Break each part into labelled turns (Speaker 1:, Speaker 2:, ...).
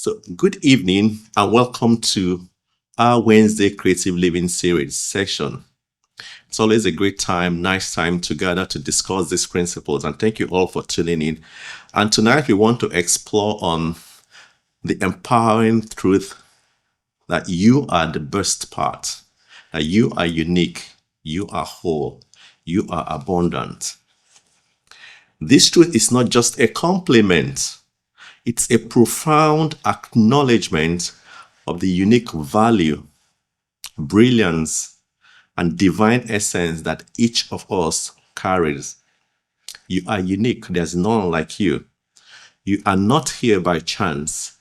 Speaker 1: So, good evening and welcome to our Wednesday Creative Living Series session. It's always a great time, nice time to gather to discuss these principles, and thank you all for tuning in. And tonight we want to explore on the empowering truth that you are the best part, that you are unique, you are whole, you are abundant. This truth is not just a compliment. It's a profound acknowledgement of the unique value, brilliance, and divine essence that each of us carries. You are unique. There's none like you. You are not here by chance.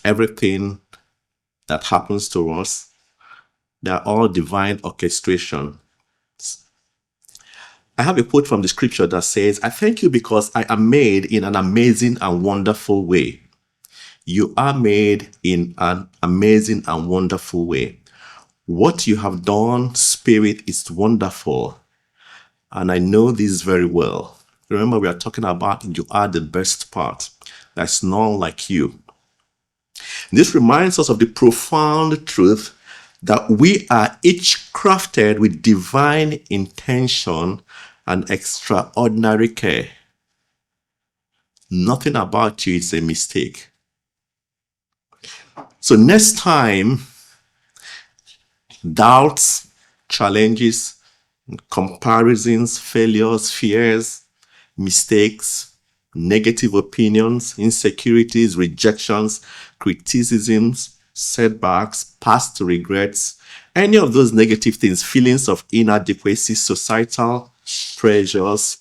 Speaker 1: Everything that happens to us, they're all divine orchestration. I have a quote from the scripture that says, "I thank you because I am made in an amazing and wonderful way." You are made in an amazing and wonderful way. What you have done, Spirit, is wonderful. And I know this very well. Remember, we are talking about you are the best part. There's none like you. This reminds us of the profound truth that we are each crafted with divine intention and extraordinary care. Nothing about you is a mistake. So next time, doubts, challenges, comparisons, failures, fears, mistakes, negative opinions, insecurities, rejections, criticisms, setbacks, past regrets, any of those negative things, feelings of inadequacy, societal pressures,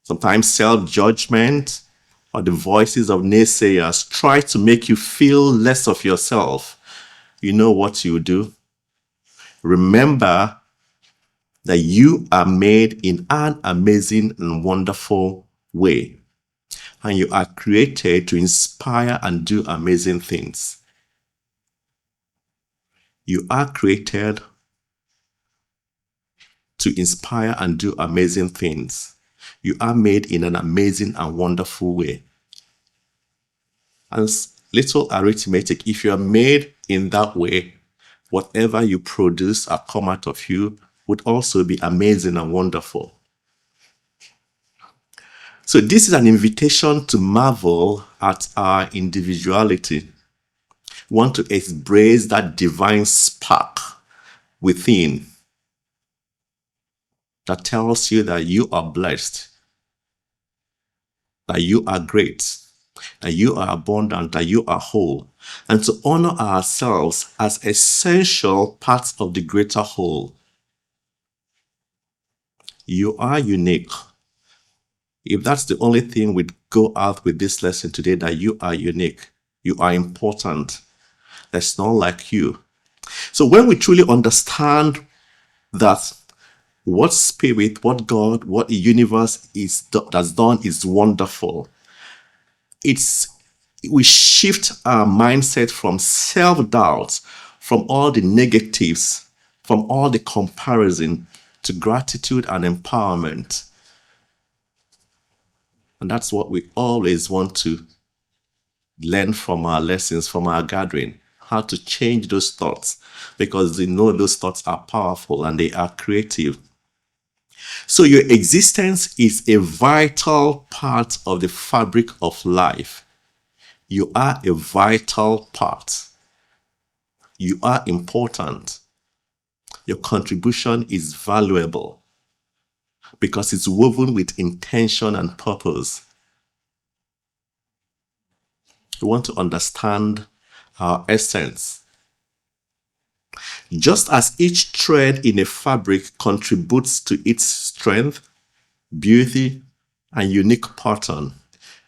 Speaker 1: sometimes self-judgment, or the voices of naysayers try to make you feel less of yourself. You know what you do? Remember that you are made in an amazing and wonderful way. And you are created to inspire and do amazing things. You are created to inspire and do amazing things. You are made in an amazing and wonderful way. And little arithmetic, if you are made in that way, whatever you produce or come out of you would also be amazing and wonderful. So this is an invitation to marvel at our individuality. We want to embrace that divine spark within that tells you that you are blessed, that you are great, that you are abundant, that you are whole, and to honor ourselves as essential parts of the greater whole. You are unique. If that's the only thing we'd go out with this lesson today, that you are unique, you are important, there's none like you. So when we truly understand that what Spirit, what God, what the universe has done is wonderful, we shift our mindset from self-doubt, from all the negatives, from all the comparison, to gratitude and empowerment. And that's what we always want to learn from our lessons, from our gathering, how to change those thoughts, because we know those thoughts are powerful and they are creative. So your existence is a vital part of the fabric of life. You are a vital part. You are important. Your contribution is valuable because it's woven with intention and purpose. We want to understand our essence. Just as each thread in a fabric contributes to its strength, beauty, and unique pattern,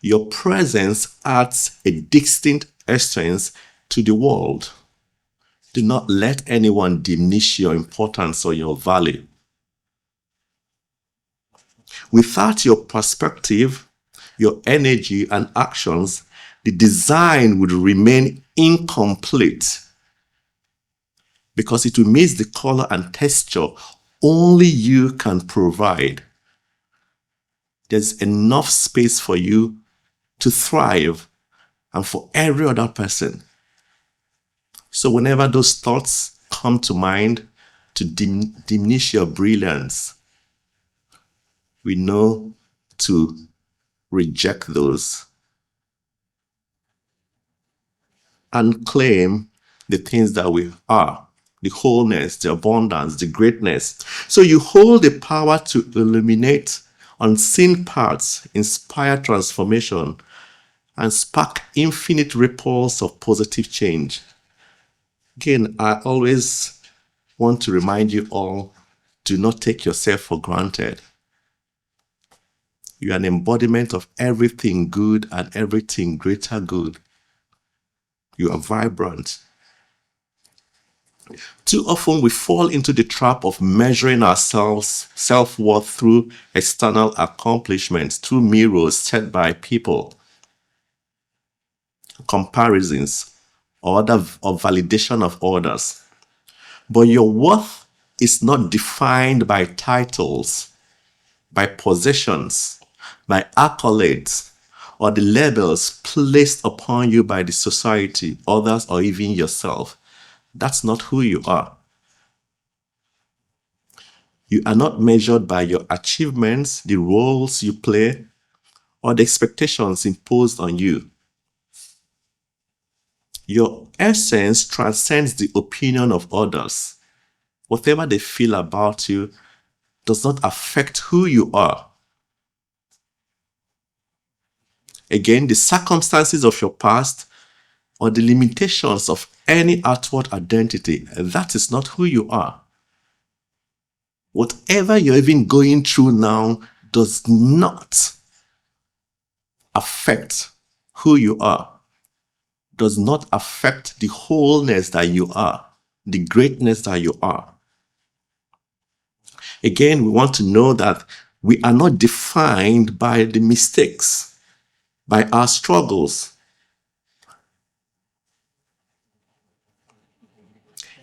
Speaker 1: your presence adds a distinct essence to the world. Do not let anyone diminish your importance or your value. Without your perspective, your energy, and actions, the design would remain incomplete because it will miss the color and texture only you can provide. There's enough space for you to thrive, and for every other person. So whenever those thoughts come to mind to diminish your brilliance, we know to reject those and claim the things that we are, the wholeness, the abundance, the greatness. So you hold the power to illuminate unseen paths, inspire transformation, and spark infinite ripples of positive change. Again, I always want to remind you all, do not take yourself for granted. You are an embodiment of everything good and everything greater good. You are vibrant. Too often we fall into the trap of measuring ourselves self-worth through external accomplishments, through mirrors set by people, comparisons, or validation of others. But your worth is not defined by titles, by possessions, by accolades, or the labels placed upon you by the society, others, or even yourself. That's not who you are. You are not measured by your achievements, the roles you play, or the expectations imposed on you. Your essence transcends the opinion of others. Whatever they feel about you does not affect who you are. Again, the circumstances of your past or the limitations of any outward identity, that is not who you are. Whatever you're even going through now does not affect who you are, does not affect the wholeness that you are, the greatness that you are. Again, we want to know that we are not defined by the mistakes, by our struggles.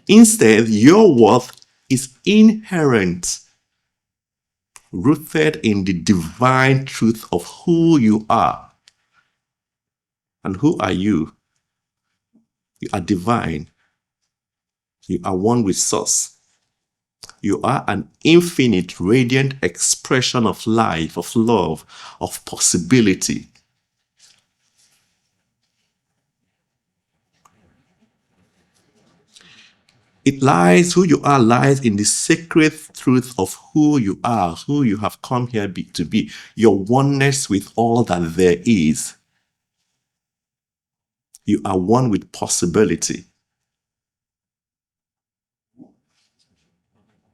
Speaker 1: Instead, your worth is inherent, rooted in the divine truth of who you are. And who are you? You are divine. You are one with Source. You are an infinite, radiant expression of life, of love, of possibility. Who you are lies in the sacred truth of who you are, who you have come here to be, your oneness with all that there is. You are one with possibility.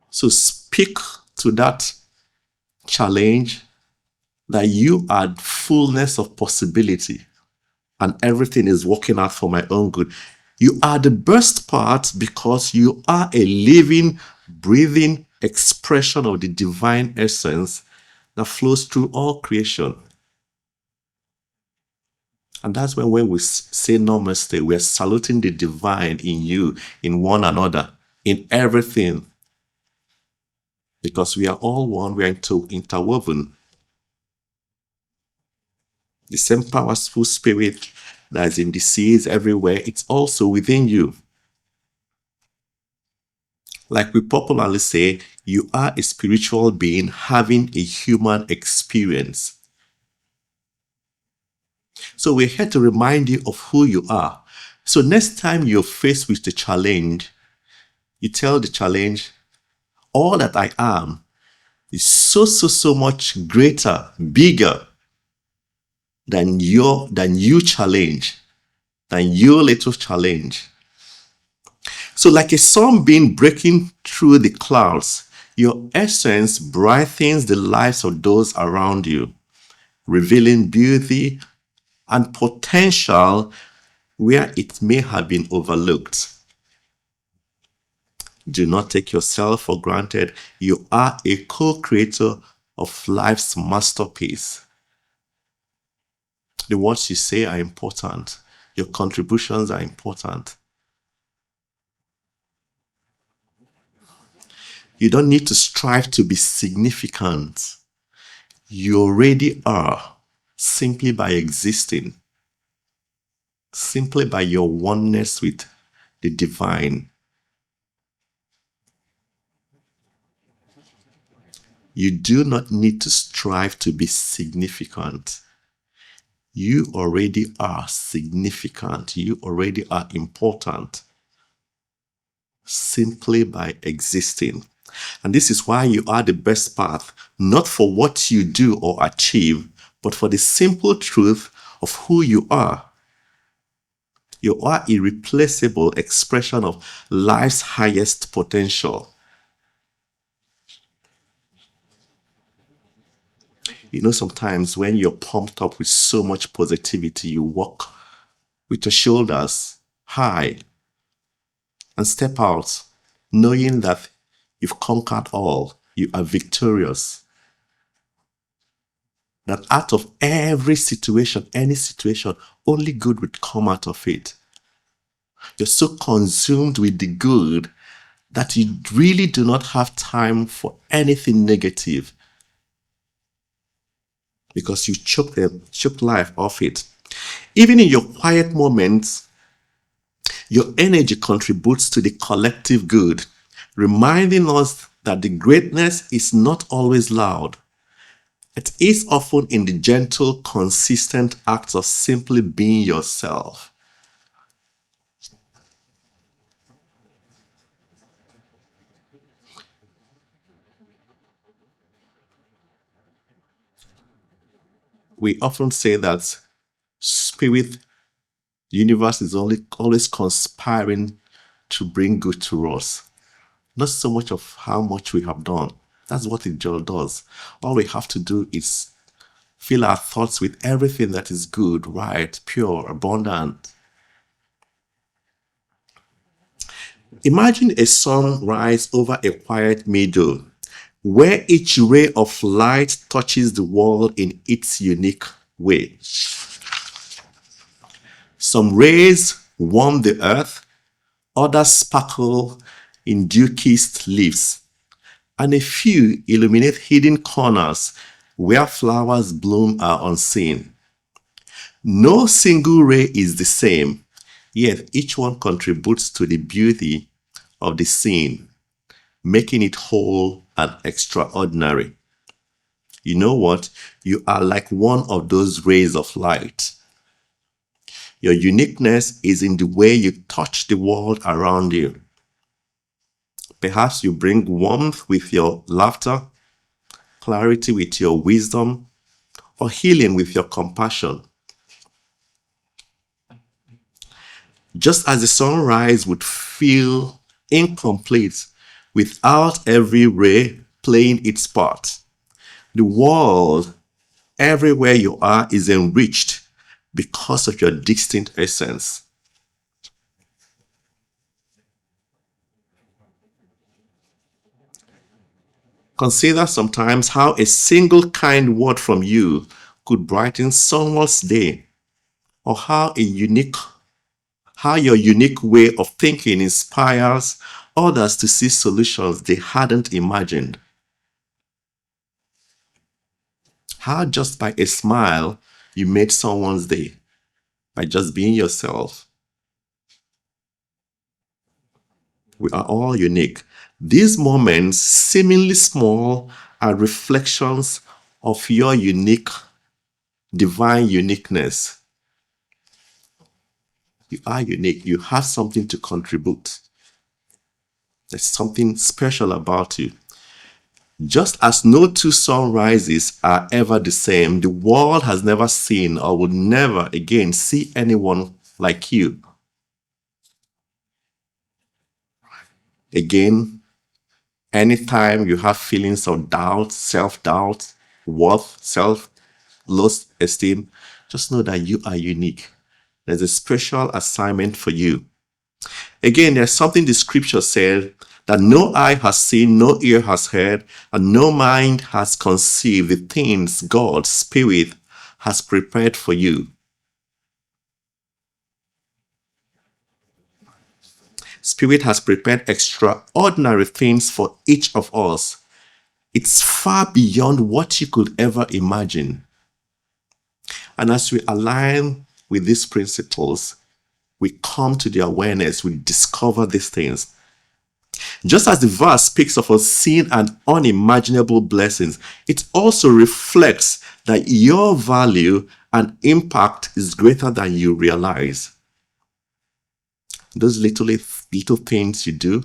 Speaker 1: So speak to that challenge that you are fullness of possibility and everything is working out for my own good. You are the best part because you are a living, breathing expression of the divine essence that flows through all creation. And that's when we say namaste, we're saluting the divine in you, in one another, in everything. Because we are all one, we are interwoven. The same powerful spirit that is in the seas everywhere, it's also within you. Like we popularly say, you are a spiritual being having a human experience. So we're here to remind you of who you are. So next time you're faced with the challenge, you tell the challenge, all that I am is so much greater, bigger than your challenge, than your little challenge. So like a sunbeam breaking through the clouds, your essence brightens the lives of those around you, revealing beauty and potential where it may have been overlooked. Do not take yourself for granted. You are a co-creator of life's masterpiece. The words you say are important. Your contributions are important. You don't need to strive to be significant. You already are. simply by existing, simply by your oneness with the divine. You do not need to strive to be significant. You already are significant. You already are important simply by existing. And this is why you are the best path, not for what you do or achieve, but for the simple truth of who you are. You are a irreplaceable expression of life's highest potential. You know, sometimes when you're pumped up with so much positivity, you walk with your shoulders high and step out knowing that you've conquered all, you are victorious. That out of every situation, any situation, only good would come out of it. You're so consumed with the good that you really do not have time for anything negative because you choked life off it. Even in your quiet moments, your energy contributes to the collective good, reminding us that the greatness is not always loud. It is often in the gentle, consistent acts of simply being yourself. We often say that spirit, the universe is always conspiring to bring good to us. Not so much of how much we have done. That's what it just does. All we have to do is fill our thoughts with everything that is good, right, pure, abundant. Imagine a sunrise over a quiet meadow where each ray of light touches the world in its unique way. Some rays warm the earth, others sparkle in dew-kissed leaves, and a few illuminate hidden corners where flowers bloom are unseen. No single ray is the same, yet each one contributes to the beauty of the scene, making it whole and extraordinary. You know what? You are like one of those rays of light. Your uniqueness is in the way you touch the world around you. Perhaps you bring warmth with your laughter, clarity with your wisdom, or healing with your compassion. Just as the sunrise would feel incomplete without every ray playing its part, the world, everywhere you are, is enriched because of your distinct essence. Consider sometimes how a single kind word from you could brighten someone's day, or how your unique way of thinking inspires others to see solutions they hadn't imagined. How just by a smile you made someone's day by just being yourself. We are all unique. These moments, seemingly small, are reflections of your unique, divine uniqueness. You are unique. You have something to contribute. There's something special about you. Just as no two sunrises are ever the same, the world has never seen or will never again see anyone like you. Again, anytime you have feelings of doubt, self-doubt, worth, low esteem, just know that you are unique. There's a special assignment for you. Again, there's something the scripture said that no eye has seen, no ear has heard, and no mind has conceived the things God's Spirit has prepared for you. Spirit has prepared extraordinary things for each of us. It's far beyond what you could ever imagine. And as we align with these principles, we come to the awareness, we discover these things. Just as the verse speaks of unseen and unimaginable blessings, it also reflects that your value and impact is greater than you realize. Those little things you do,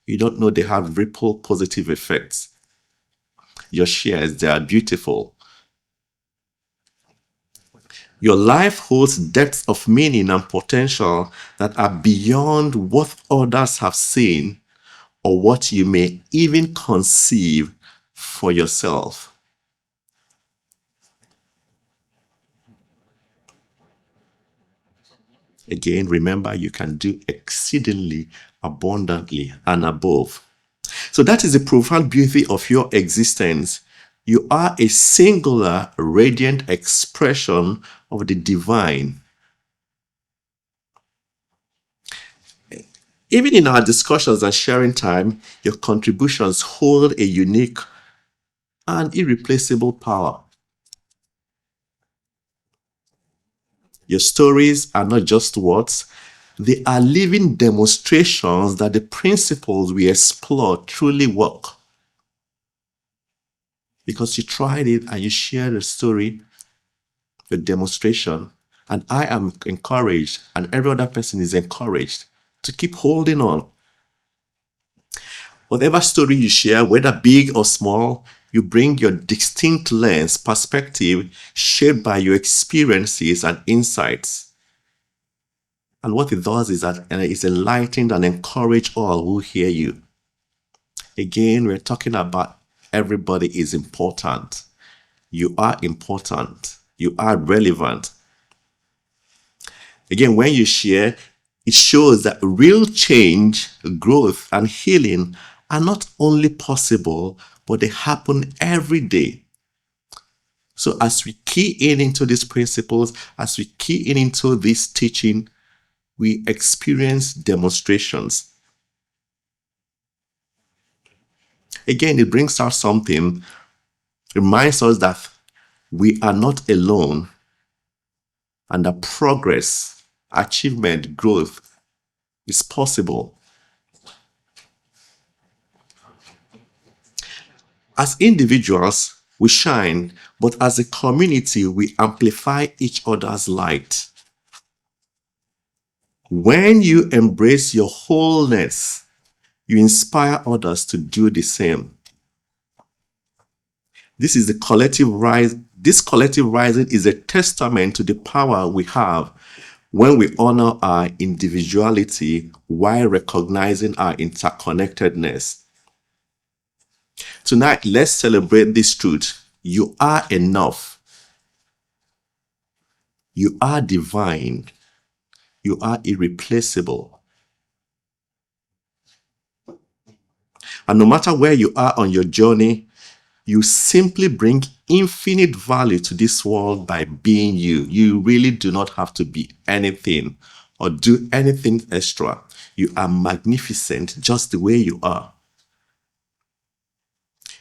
Speaker 1: you don't know they have ripple positive effects. Your shares, they are beautiful. Your life holds depths of meaning and potential that are beyond what others have seen or what you may even conceive for yourself. Again, remember, you can do exceedingly abundantly and above. So that is the profound beauty of your existence. You are a singular, radiant expression of the divine. Even in our discussions and sharing time, your contributions hold a unique and irreplaceable power. Your stories are not just words, they are living demonstrations that the principles we explore truly work. Because you tried it and you shared a story, a demonstration, and I am encouraged, and every other person is encouraged to keep holding on. Whatever story you share, whether big or small, you bring your distinct lens, perspective, shaped by your experiences and insights. And what it does is that it's enlightened and encourage all who hear you. Again, we're talking about everybody is important. You are important. You are relevant. Again, when you share, it shows that real change, growth, and healing are not only possible, but they happen every day. So as we key in into these principles, as we key in into this teaching, we experience demonstrations. Again, it brings out something, reminds us that we are not alone and that progress, achievement, growth is possible. As individuals, we shine, but as a community, we amplify each other's light. When you embrace your wholeness, you inspire others to do the same. This collective rising is a testament to the power we have when we honor our individuality while recognizing our interconnectedness. Tonight, let's celebrate this truth. You are enough. You are divine. You are irreplaceable. And no matter where you are on your journey, you simply bring infinite value to this world by being you. You really do not have to be anything or do anything extra. You are magnificent just the way you are.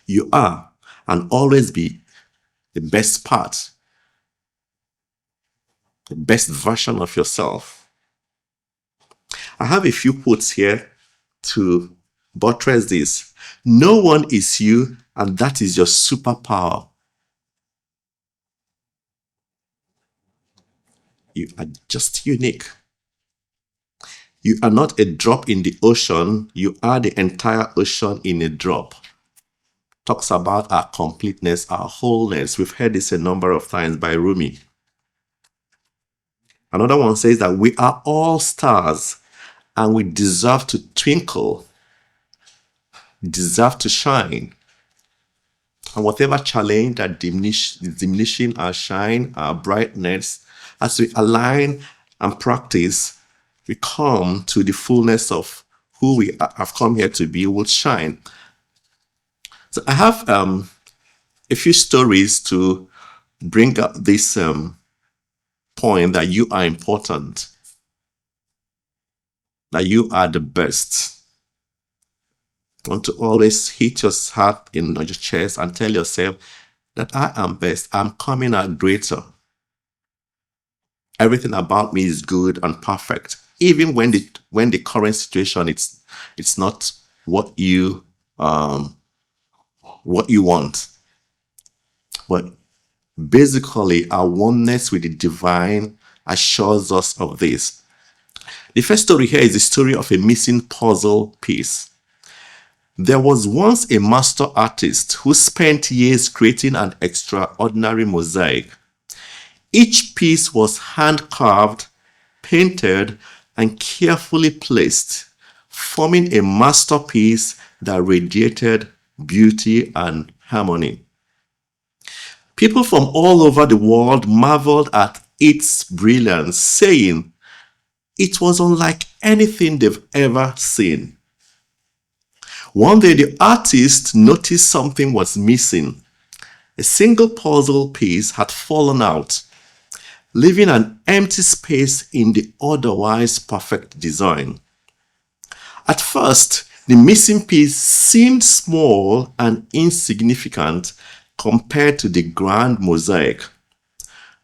Speaker 1: You are and always be the best part, the best version of yourself. I have a few quotes here to buttress this. No one is you, and that is your superpower. You are just unique. You are not a drop in the ocean. You are the entire ocean in a drop. Talks about our completeness, our wholeness. We've heard this a number of times by Rumi. Another one says that we are all stars and we deserve to twinkle, deserve to shine. And whatever challenge that diminishing our shine, our brightness, as we align and practice, we come to the fullness of who we have come here to be, will shine. So I have a few stories to bring up this point that you are important, that you are the best. I want to always hit your heart in your chest and tell yourself that I am best. I'm coming out greater. Everything about me is good and perfect, even when the current situation it's not what you want. But basically, our oneness with the divine assures us of this. The first story here is the story of a missing puzzle piece. There was once a master artist who spent years creating an extraordinary mosaic. Each piece was hand-carved, painted, and carefully placed, forming a masterpiece that radiated beauty and harmony. People from all over the world marveled at its brilliance, saying it was unlike anything they've ever seen. One day, the artist noticed something was missing. A single puzzle piece had fallen out, leaving an empty space in the otherwise perfect design. At first, the missing piece seemed small and insignificant compared to the grand mosaic,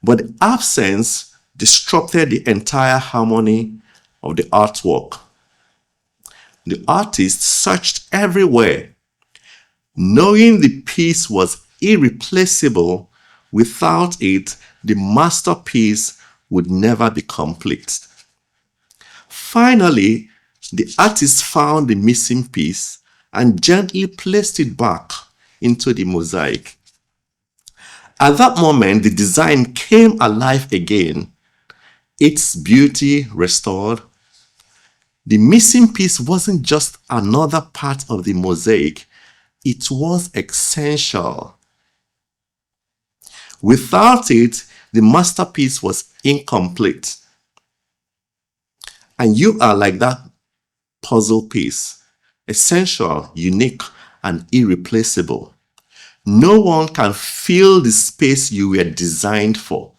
Speaker 1: but the absence disrupted the entire harmony of the artwork. The artist searched everywhere, knowing the piece was irreplaceable. Without it, the masterpiece would never be complete. Finally, the artist found the missing piece and gently placed it back into the mosaic. At that moment, the design came alive again, its beauty restored. The missing piece wasn't just another part of the mosaic, it was essential. Without it, the masterpiece was incomplete. And you are like that puzzle piece, essential, unique, and irreplaceable. No one can fill the space you were designed for.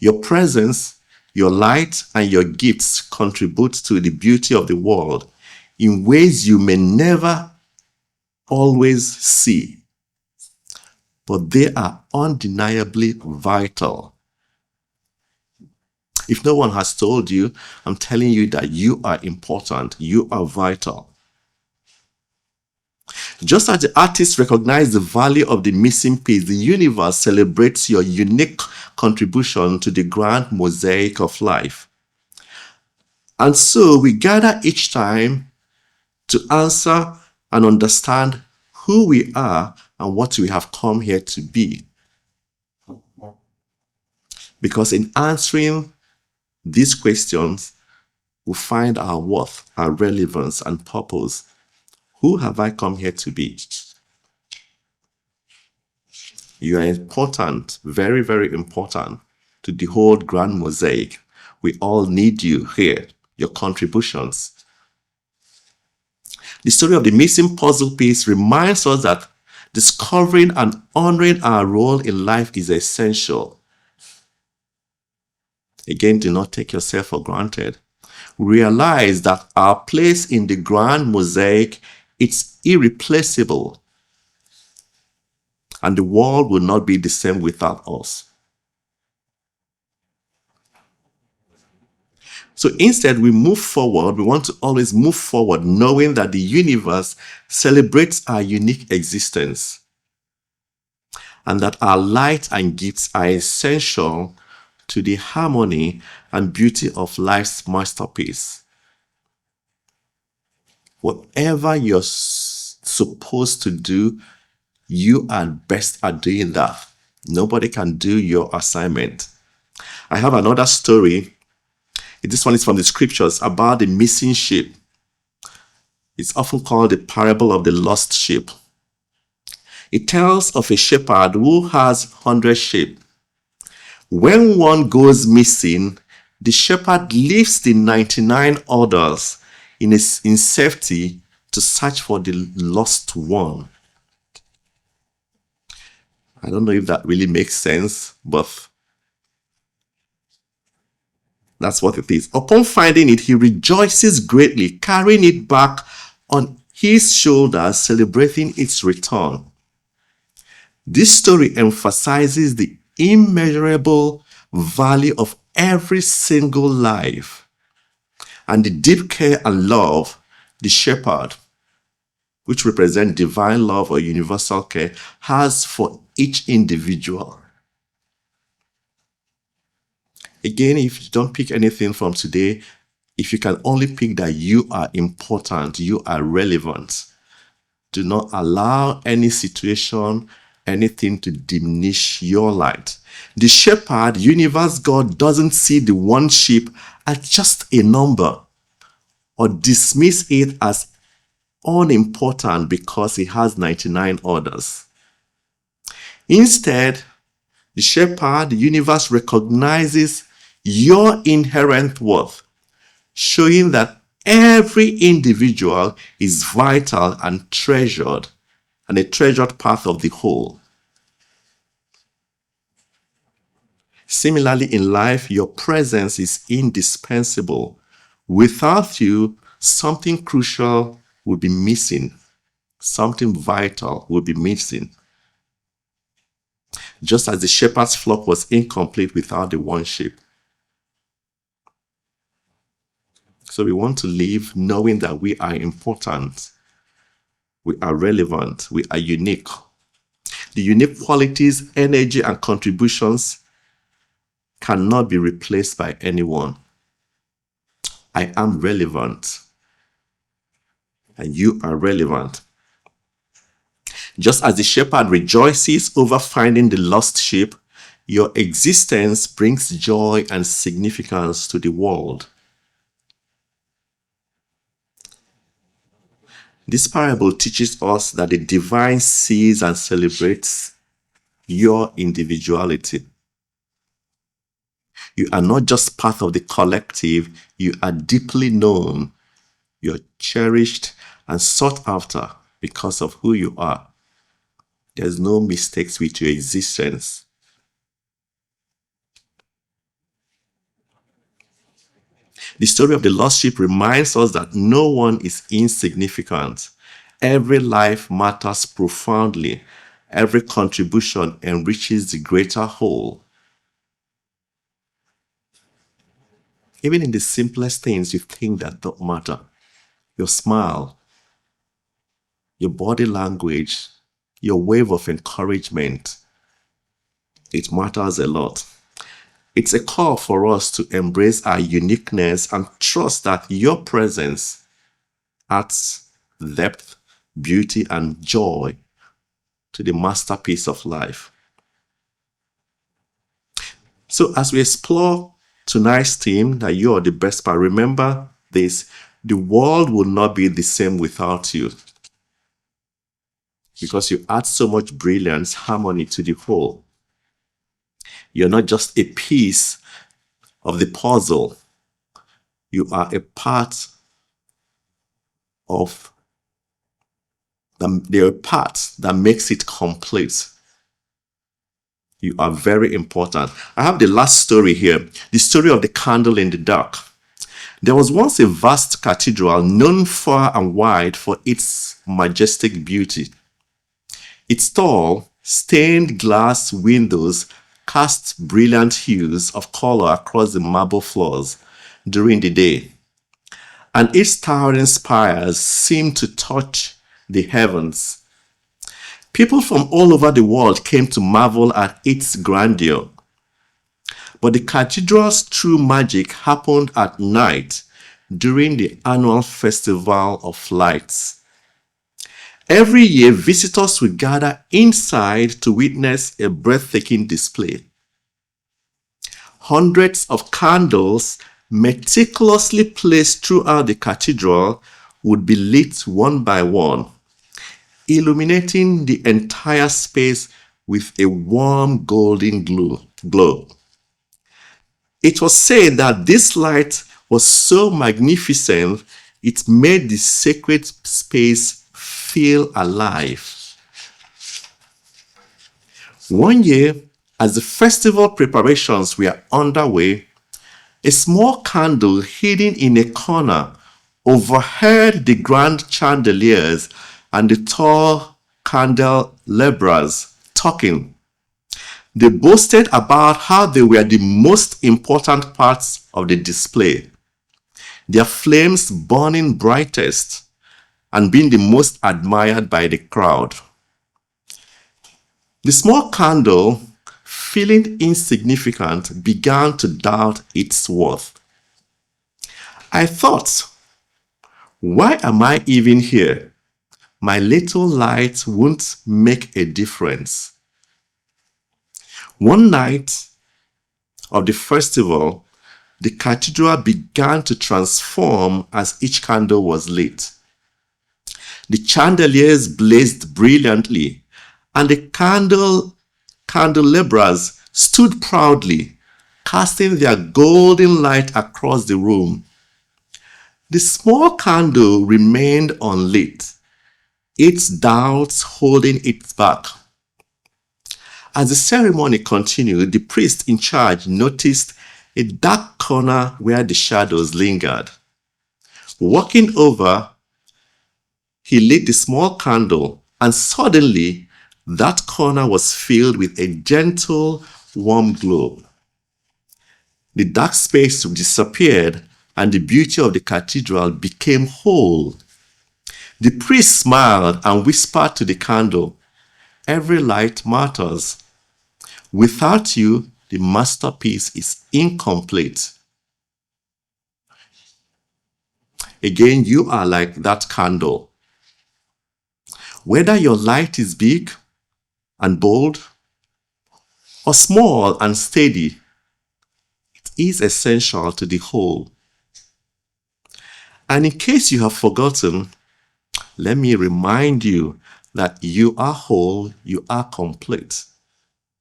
Speaker 1: Your presence, your light, and your gifts contribute to the beauty of the world in ways you may never always see, but they are undeniably vital. If no one has told you, I'm telling you that you are important, you are vital. Just as the artist recognized the value of the missing piece, the universe celebrates your unique contribution to the grand mosaic of life. And so we gather each time to answer and understand who we are and what we have come here to be. Because in answering these questions, we find our worth, our relevance, and purpose. Who have I come here to be? You are important, very, very important to the whole grand mosaic. We all need you here, your contributions. The story of the missing puzzle piece reminds us that discovering and honoring our role in life is essential. Again, do not take yourself for granted. Realize that our place in the grand mosaic, it's irreplaceable. And the world will not be the same without us. So instead, we move forward. We want to always move forward, knowing that the universe celebrates our unique existence and that our light and gifts are essential to the harmony and beauty of life's masterpiece. Whatever you're supposed to do, you are best at doing that. Nobody can do your assignment. I have another story. This one is from the scriptures about the missing sheep. It's often called the parable of the lost sheep. It tells of a shepherd who has 100 sheep. When one goes missing, the shepherd leaves the 99 others in safety to search for the lost one. I don't know if that really makes sense, but that's what it is. Upon finding it, he rejoices greatly, carrying it back on his shoulders, celebrating its return. This story emphasizes the immeasurable value of every single life and the deep care and love the shepherd, which represent divine love or universal care, has for each individual. Again, if you don't pick anything from today, if you can only pick that you are important, you are relevant, do not allow any situation, anything to diminish your light. The shepherd, universe God, doesn't see the one sheep as just a number or dismiss it as unimportant because he has 99 others. Instead, the shepherd, the universe, recognizes your inherent worth, showing that every individual is vital and treasured, and a treasured part of the whole. Similarly, in life, your presence is indispensable. Without you, something crucial will be missing. Something vital will be missing. Just as the shepherd's flock was incomplete without the one sheep. So we want to live knowing that we are important, we are relevant, we are unique. The unique qualities, energy, and contributions cannot be replaced by anyone. I am relevant, and you are relevant. Just as the shepherd rejoices over finding the lost sheep, your existence brings joy and significance to the world. This parable teaches us that the divine sees and celebrates your individuality. You are not just part of the collective, you are deeply known, you're cherished and sought after because of who you are. There's no mistakes with your existence. The story of the lost sheep reminds us that no one is insignificant. Every life matters profoundly. Every contribution enriches the greater whole. Even in the simplest things you think that don't matter. Your smile, your body language, your wave of encouragement, it matters a lot. It's a call for us to embrace our uniqueness and trust that your presence adds depth, beauty, and joy to the masterpiece of life. So as we explore tonight's theme, that you are the best part, remember this: the world will not be the same without you, because you add so much brilliance, harmony to the whole. You're not just a piece of the puzzle. You are a part of the part that makes it complete. You are very important. I have the last story here, the story of the candle in the dark. There was once a vast cathedral known far and wide for its majestic beauty. Its tall, stained glass windows cast brilliant hues of color across the marble floors during the day, and its towering spires seemed to touch the heavens. People from all over the world came to marvel at its grandeur. But the cathedral's true magic happened at night during the annual Festival of Lights. Every year, visitors would gather inside to witness a breathtaking display. Hundreds of candles, meticulously placed throughout the cathedral, would be lit one by one, illuminating the entire space with a warm golden glow. It was said that this light was so magnificent, it made the sacred space feel alive. One year, as the festival preparations were underway, a small candle hidden in a corner overheard the grand chandeliers and the tall candelabras talking. They boasted about how they were the most important parts of the display, their flames burning brightest and being the most admired by the crowd. The small candle, feeling insignificant, began to doubt its worth. I thought, why am I even here? My little light won't make a difference. One night of the festival, the cathedral began to transform as each candle was lit. The chandeliers blazed brilliantly, and the candelabras stood proudly, casting their golden light across the room. The small candle remained unlit, its doubts holding it back. As the ceremony continued, the priest in charge noticed a dark corner where the shadows lingered. Walking over, he lit the small candle, and suddenly that corner was filled with a gentle, warm glow. The dark space disappeared, and the beauty of the cathedral became whole. The priest smiled and whispered to the candle, "Every light matters. Without you, the masterpiece is incomplete." Again, you are like that candle. Whether your light is big and bold or small and steady, it is essential to the whole. And in case you have forgotten, let me remind you that you are whole, you are complete.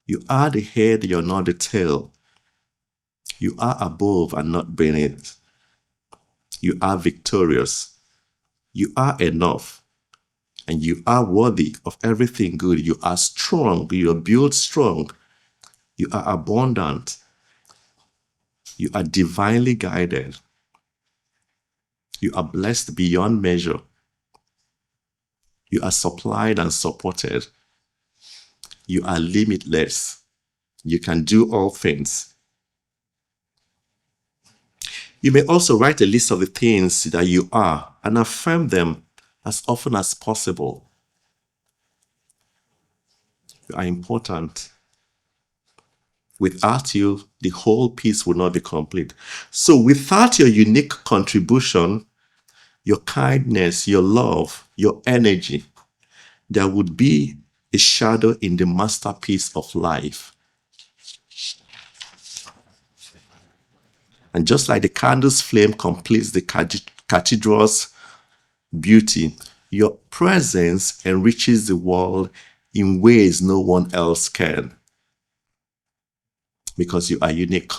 Speaker 1: You are the head, you're not the tail. You are above and not beneath. You are victorious. You are enough. And you are worthy of everything good. You are strong. You are built strong. You are abundant. You are divinely guided. You are blessed beyond measure. You are supplied and supported. You are limitless. You can do all things. You may also write a list of the things that you are and affirm them as often as possible. You are important. Without you, the whole piece would not be complete. So without your unique contribution, your kindness, your love, your energy, there would be a shadow in the masterpiece of life. And just like the candle's flame completes the cathedral's beauty, your presence enriches the world in ways no one else can, because you are unique.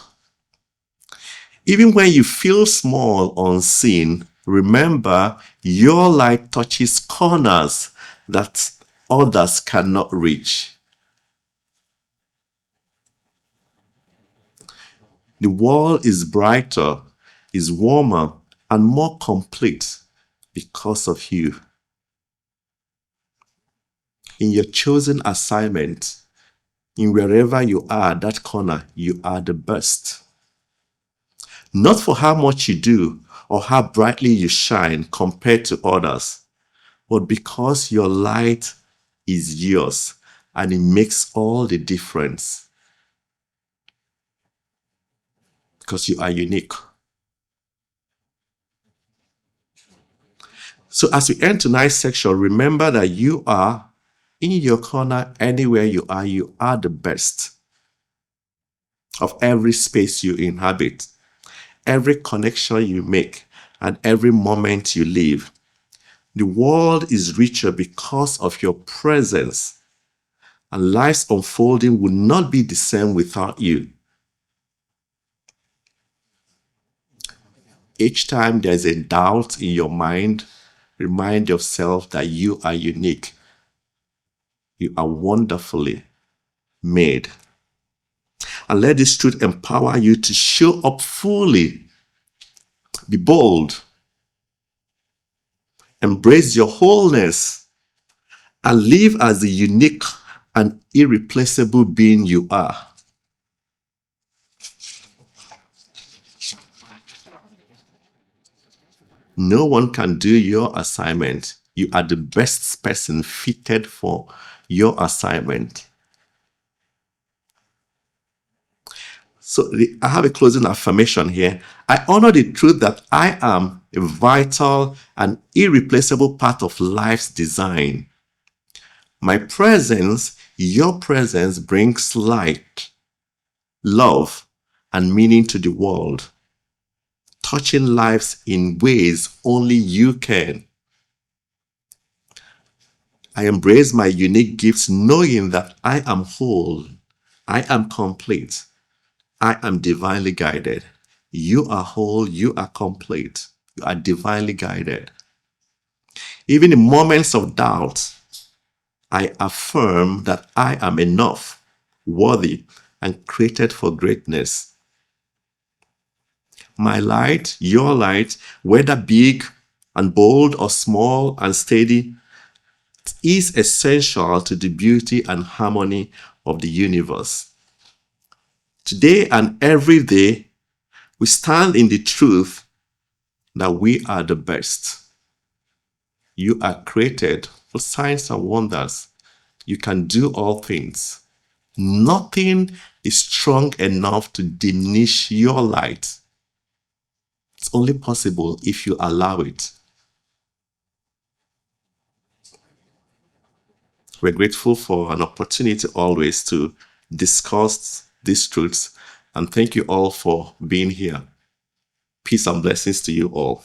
Speaker 1: Even when you feel small, unseen, remember your light touches corners that others cannot reach. The world is brighter, is warmer, and more complete because of you. In your chosen assignment, in wherever you are, that corner, you are the best. Not for how much you do or how brightly you shine compared to others, but because your light is yours and it makes all the difference. Because you are unique. So as we end tonight's section, remember that you are in your corner, anywhere you are the best of every space you inhabit, every connection you make, and every moment you live. The world is richer because of your presence, and life's unfolding will not be the same without you. Each time there's a doubt in your mind, remind yourself that you are unique. You are wonderfully made. And let this truth empower you to show up fully. Be bold. Embrace your wholeness and live as the unique and irreplaceable being you are. No one can do your assignment. You are the best person fitted for your assignment. So I have a closing affirmation here. I honor the truth that I am a vital and irreplaceable part of life's design. My presence, your presence, brings light, love, and meaning to the world, touching lives in ways only you can. I embrace my unique gifts knowing that I am whole, I am complete, I am divinely guided. You are whole, you are complete, you are divinely guided. Even in moments of doubt, I affirm that I am enough, worthy, and created for greatness. My light, your light, whether big and bold or small and steady, is essential to the beauty and harmony of the universe. Today and every day, we stand in the truth that we are the best. You are created for signs and wonders. You can do all things. Nothing is strong enough to diminish your light. It's only possible if you allow it. We're grateful for an opportunity always to discuss these truths, and thank you all for being here. Peace and blessings to you all.